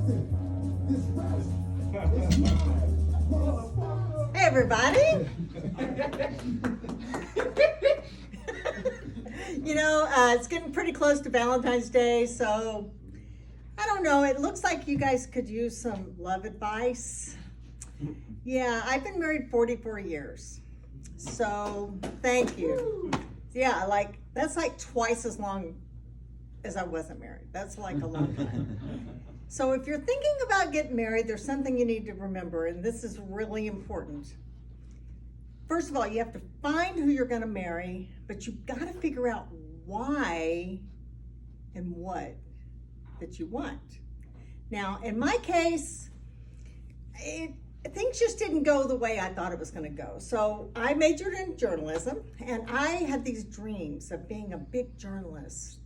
Hey, everybody. It's getting pretty close to Valentine's Day, so I don't know. It looks like you guys could use some love advice. Yeah, I've been married 44 years, so thank you. Yeah, that's like twice as long as I wasn't married. That's like a long time. So if you're thinking about getting married, there's something you need to remember, and this is really important. First of all, you have to find who you're going to marry, but you've got to figure out why and what that you want. Now, in my case, things just didn't go the way I thought it was going to go. So I majored in journalism, and I had these dreams of being a big journalist,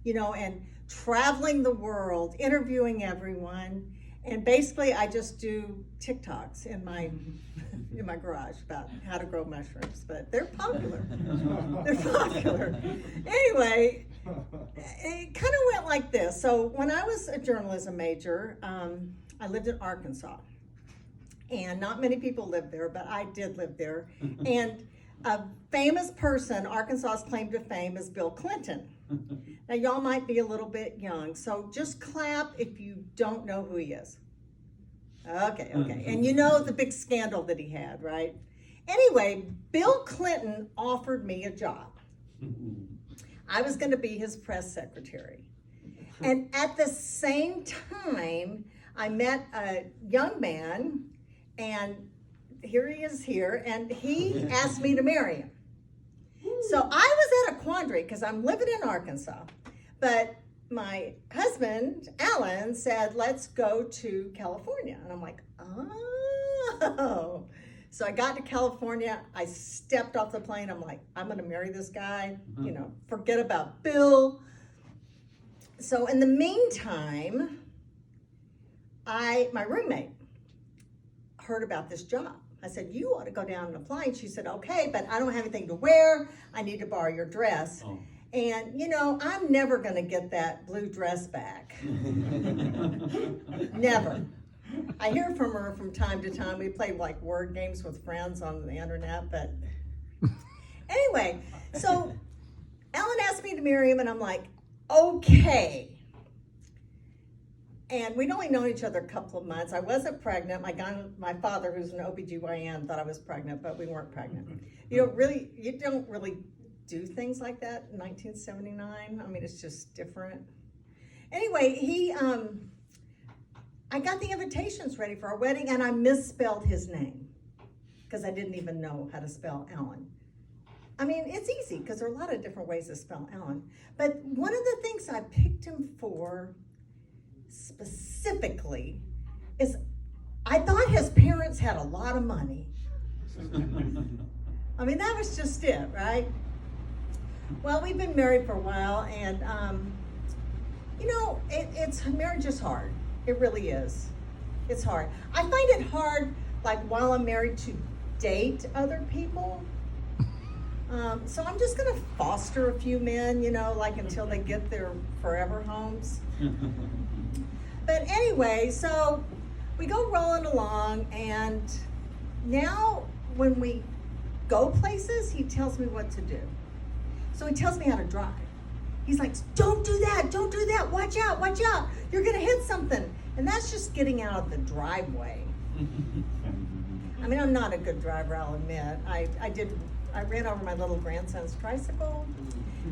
and traveling the world, interviewing everyone. And basically I just do TikToks in my garage about how to grow mushrooms, but they're popular. They're popular. Anyway, it kind of went like this. So when I was a journalism major, I lived in Arkansas. And not many people lived there, but I did live there. And a famous person, Arkansas's claim to fame, is Bill Clinton. Now, y'all might be a little bit young, so just clap if you don't know who he is. Okay. And you know the big scandal that he had, right? Anyway, Bill Clinton offered me a job. I was going to be his press secretary. And at the same time, I met a young man, and here he is here, and he asked me to marry him. So I was at a quandary because I'm living in Arkansas, but my husband, Allan, said, let's go to California. And I'm like, oh. So I got to California, I stepped off the plane, I'm like, I'm gonna marry this guy, forget about Bill. So in the meantime, my roommate heard about this job. I said, you ought to go down and apply. And she said, okay, but I don't have anything to wear. I need to borrow your dress. Oh. And, I'm never going to get that blue dress back. Never. I hear from her from time to time. We play like word games with friends on the internet. But anyway, so Allan asked me to marry him, and I'm like, okay. And we'd only known each other a couple of months. I wasn't pregnant. My father, who's an OBGYN, thought I was pregnant, but we weren't pregnant. You don't really do things like that in 1979. I mean, it's just different. Anyway, I got the invitations ready for our wedding, and I misspelled his name because I didn't even know how to spell Allan. I mean, it's easy because there are a lot of different ways to spell Allan. But one of the things I picked him for specifically is I thought his parents had a lot of money. I mean, that was just it, right? Well, we've been married for a while, and marriage is hard. It really is. It's hard. I find it hard, like while I'm married, to date other people. So I'm just gonna foster a few men, until they get their forever homes. But anyway, so we go rolling along, and now when we go places, he tells me what to do. So he tells me how to drive. He's like, don't do that, watch out, you're gonna hit something. And that's just getting out of the driveway. I mean, I'm not a good driver, I'll admit. I ran over my little grandson's tricycle,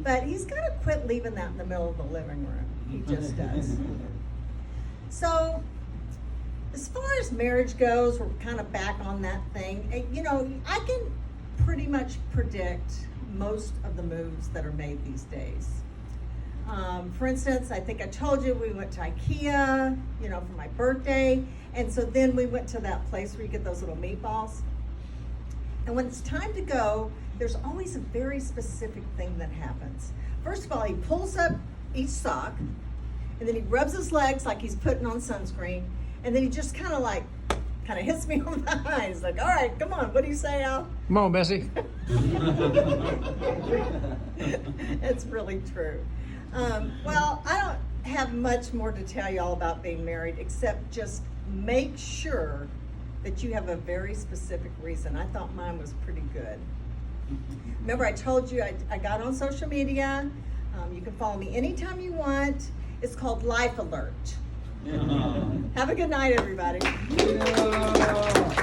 but he's gotta quit leaving that in the middle of the living room. He just does. So, as far as marriage goes, we're kind of back on that thing. I can pretty much predict most of the moves that are made these days. For instance, I think I told you we went to IKEA, for my birthday. And so then we went to that place where you get those little meatballs. And when it's time to go, there's always a very specific thing that happens. First of all, he pulls up each sock, and then he rubs his legs like he's putting on sunscreen, and then he just kind of hits me on the eye. He's like, all right, come on, what do you say, Al? Come on, Bessie. It's really true. Well, I don't have much more to tell y'all about being married, except just make sure that you have a very specific reason. I thought mine was pretty good. Remember, I told you I got on social media. You can follow me anytime you want. It's called Life Alert. Have a good night, everybody. Yeah.